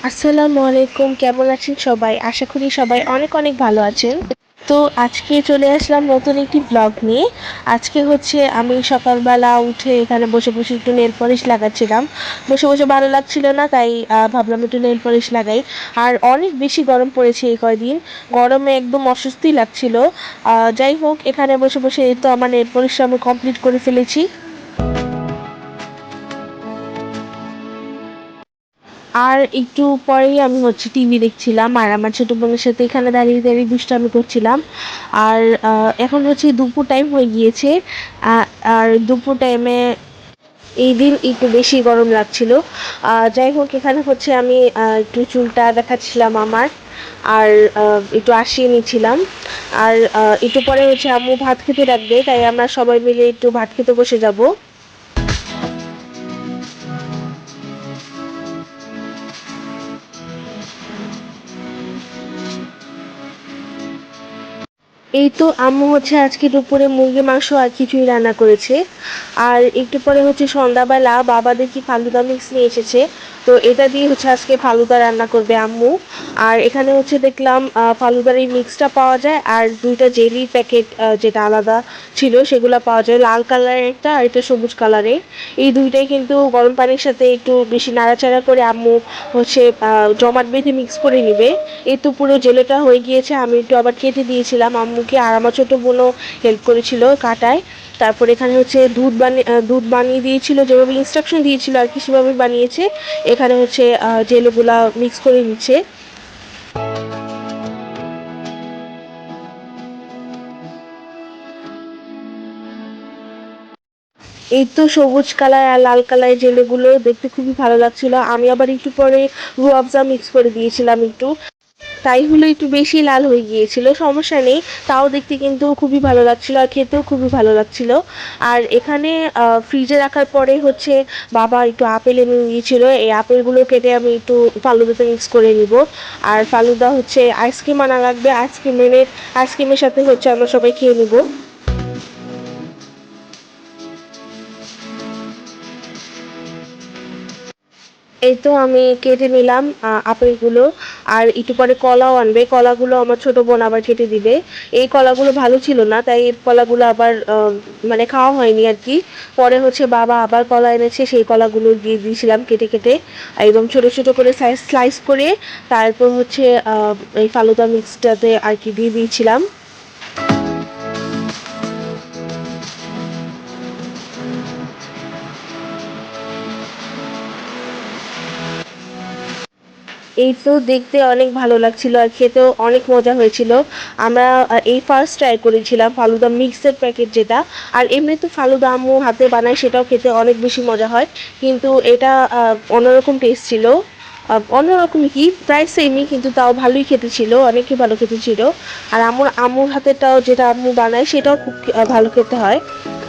আসসালামু আলাইকুম, কেমন আছেন সবাই? আশা করি সবাই অনেক অনেক ভালো আছেন। তো আজকে চলে আসলাম নতুন একটি ব্লগ নিয়ে। আজকে হচ্ছে আমি সকালবেলা উঠে এখানে বসে বসে একটু নেল পলিশ লাগাচ্ছিলাম। বসে বসে ভালো লাগছিল না, তাই ভাবলাম একটু নেল পলিশ লাগাই। আর অনেক বেশি গরম পড়েছে এই কয়দিন। গরমে একদম অস্বস্তি লাগছিল। যাই হোক, এখানে বসে বসে এই তো আমার নেল পলিশটা আমি কমপ্লিট করে ফেলেছি। আর একটু পরেই আমি হচ্ছে টিভি দেখছিলাম, আর আমার ছোট বোনের সাথে এখানে দাঁড়িয়ে দাঁড়িয়ে দুষ্টামি করছিলাম। আর এখন হচ্ছে দুপুর টাইম হয়ে গিয়েছে। আ- আর দুপুর টাইমে এই দিন একটু বেশি গরম লাগছিল। যাই হোক, এখানে হচ্ছে আমি একটু চুলটা দেখাচ্ছিলাম আমার। আর একটু আসিয়ে নিচ্ছিলাম। আর একটু পরে হচ্ছে আম্মু ভাত খেতে ডাকবে, তাই আমরা সবাই মিলে একটু ভাত খেতে বসে যাব। এই তো আম্মু হচ্ছে আজকে দুপুরে মুরগি মাংস আর খিচুড়ি রান্না করেছে। আর একটু পরে হচ্ছে সন্ধ্যাবেলা বাবা দেখি ফালুদা মিক্স নিয়ে এসেছে। তো এটা দিয়ে হচ্ছে আজকে ফালুদা রান্না করবে আম্মু। আর এখানে হচ্ছে দেখলাম ফালুদার এই মিক্সটা পাওয়া যায়, আর দুইটা জেলির প্যাকেট যেটা আলাদা ছিল সেগুলো পাওয়া যায়, লাল কালারের একটা আর একটা সবুজ কালারের। এই দুইটাই কিন্তু গরম পানির সাথে একটু বেশি নাড়াচাড়া করে আম্মু হচ্ছে জমাট বেঁধে মিক্স করে নিবে। এই তো পুরো জেলেটা হয়ে গিয়েছে, আমি একটু আবার কেটে দিয়েছিলাম আম্মুকে, আর আমার ছোটো বোনও হেল্প করেছিল কাটায়। তারপর এখানে হচ্ছে দুধ বানিয়ে দিয়েছিল, যেভাবে ইনস্ট্রাকশন দিয়েছিল আর কি সেভাবে বানিয়েছে। এখানে হচ্ছে জেলেগুলা মিক্স করে নিচ্ছে। এই তো সবুজ কালার আর লাল কালারের জেলেগুলো দেখতে খুবই ভালো লাগছিল। আমি আবার একটু পরে রুহ আফজা মিক্স করে দিয়েছিলাম একটু, তাই হলো একটু বেশি লাল হয়ে গিয়েছিল, সমস্যা নেই। তাও দেখতে কিন্তু খুবই ভালো লাগছিল আর খেতেও খুবই ভালো লাগছিল। আর এখানে ফ্রিজে রাখার পরে হচ্ছে বাবা একটু আপেল এনে দিয়েছিল, এই আপেলগুলো কেটে আমি একটু ফালুদাতে মিক্স করে নিব। আর ফালুদা হচ্ছে আইসক্রিম আনা লাগবে, আইসক্রিমের সাথে হচ্ছে আমরা সবাই খেয়ে নিব। এই তো আমি কেটে নিলাম আপেলগুলো। আর একটু পরে কলাও আনবে, কলাগুলো আমার ছোট বোন আবার কেটে দিবে। এই কলাগুলো ভালো ছিল না, তাই এই কলাগুলো আবার মানে খাওয়া হয়নি আর কি। পরে হচ্ছে বাবা আবার কলা এনেছে, সেই কলাগুলো দিয়ে দিয়েছিলাম কেটে কেটে একদম ছোট ছোট করে স্লাইস করে। তারপর হচ্ছে এই ফালুদা মিক্সটাতে আর কি দিয়ে দিয়েছিলাম। এই তো দেখতে অনেক ভালো লাগছিল আর খেতেও অনেক মজা হয়েছিল। আমরা এই ফার্স্ট ট্রাই করেছিলাম ফালুদা মিক্সের প্যাকেট যেটা। আর এমনি তো ফালুদা আম্মু হাতে বানায়, সেটাও খেতে অনেক বেশি মজা হয়। কিন্তু এটা অন্যরকম টেস্ট ছিল। অন্যরকম কি, প্রায় সেমই, কিন্তু তাও ভালোই খেতে ছিল, অনেকই ভালো খেতে ছিল। আর আম্মুর হাতেরটাও যেটা আম্মু বানায় সেটাও খুব ভালো খেতে হয়।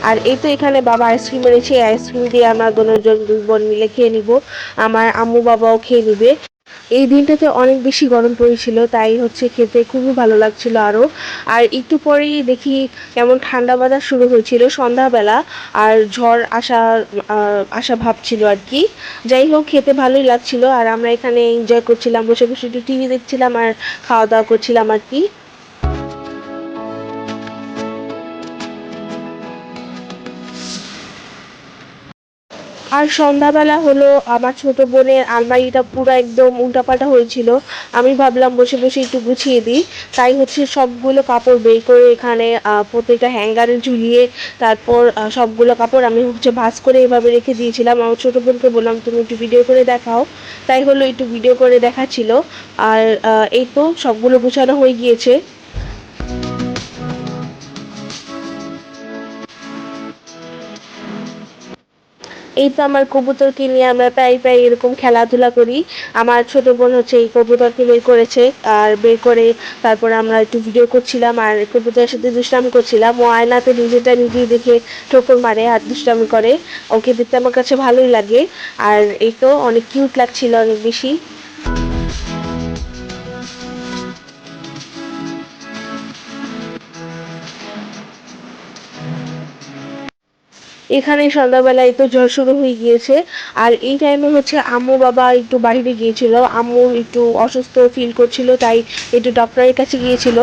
আর এই তো এখানে বাবা আইসক্রিম এনেছে, আইসক্রিম দিয়ে আমরা দুজন দুই বোন মিলে খেয়ে নিব। আমার আম্মু বাবাও খেয়ে নিবে। এই দিনটাতে অনেক বেশি গরম পড়েছিল, তাই হচ্ছে খেতে খুবই ভালো লাগছিল আরও। আর একটু পরেই দেখি কেমন ঠান্ডা বাতাস শুরু হয়েছিল সন্ধ্যাবেলা। আর ঝড় আসা ভাব ছিল আর কি। যাই হোক, খেতে ভালোই লাগছিল, আর আমরা এখানে এনজয় করছিলাম, বসে বসে একটু টিভি দেখছিলাম আর খাওয়া দাওয়া করছিলাম আর কি। আর সন্ধ্যাবেলা হলো আমার ছোট বোনের আলমারিটা পুরো একদম উল্টাপাল্টা হয়েছিল। আমি ভাবলাম বসে বসে একটু গুছিয়ে দিই, তাই হচ্ছে সবগুলো কাপড় বের করে এখানে প্রত্যেকটা হ্যাঙ্গারে ঝুলিয়ে তারপর সবগুলো কাপড় আমি হচ্ছে ভাঁজ করে এভাবে রেখে দিয়েছিলাম। আমার ছোট বোনকে বললাম তুমি একটু ভিডিও করে দেখাও, তাই হলো একটু ভিডিও করে দেখাচ্ছিল। আর এই তো সবগুলো গুছানো হয়ে গিয়েছে। এই তো আমার কবুতরকে নিয়ে আমরা প্রায় প্রায় এরকম খেলাধুলা করি। আমার ছোট বোন হচ্ছে এই কবুতরকে বের করেছে, আর বের করে তারপরে আমরা একটু ভিডিও করছিলাম আর কবুতরের সাথে দুষ্টামি করছিলাম। ও আয়নাতে নিজেটা নিজেই দেখে ঠোকর মারে আর দুষ্টামি করে। ওকে দেখতে আমার কাছে ভালোই লাগে। আর এই তো অনেক কিউট লাগছিল অনেক বেশি। এখানে সন্ধ্যাবেলায় তো ঝড় শুরু হয়ে গিয়েছে। আর এই টাইমে হচ্ছে আম্মু বাবা একটু বাইরে গিয়েছিল, আম্মু একটু অসুস্থ ফিল করছিল, তাই একটু ডক্টরের কাছে গিয়েছিল।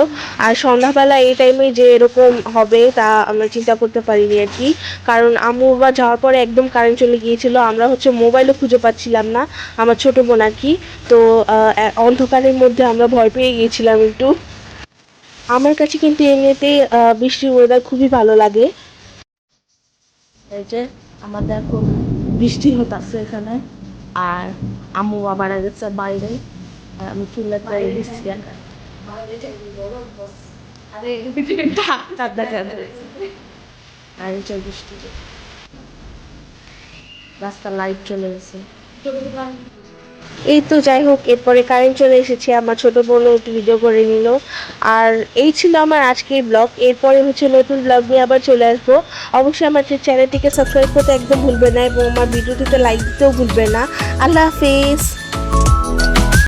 আর সন্ধ্যাবেলা এই টাইমে যে এরকম হবে তা আমরা চিন্তা করতে পারিনি আর কি, কারণ আম্মু বাবা যাওয়ার পরে একদম কারেন্ট চলে গিয়েছিল। আমরা হচ্ছে মোবাইলও খুঁজে পাচ্ছিলাম না, আমার ছোট বোন আর কি। তো অন্ধকারের মধ্যে আমরা ভয় পেয়ে গিয়েছিলাম একটু। আমার কাছে কিন্তু এমনিতেই বৃষ্টির ওয়েদার খুবই ভালো লাগে। এই যে আমাদের এখন বৃষ্টি হতাছে এখানে, আর আম্মু বাবারা গেছে বাইরে, আর আমি চুলে করে দিচ্ছি। আর এই যে বৃষ্টি, রাস্তার লাইট চলে গেছে। এই তো যাই হোক, এরপরে কারেন্ট চলে এসেছে, আমার ছোট বোনও একটু ভিডিও করে নিল। আর এই ছিল আমার আজকের ব্লগ। এরপরে হচ্ছে নতুন ব্লগ নিয়ে আবার চলে আসবো। অবশ্যই আমার চ্যানেলটিকে সাবস্ক্রাইব করতে একদম ভুলবে না, এবং আমার ভিডিওটিতে লাইক দিতেও ভুলবে না। আল্লাহ হাফিজ।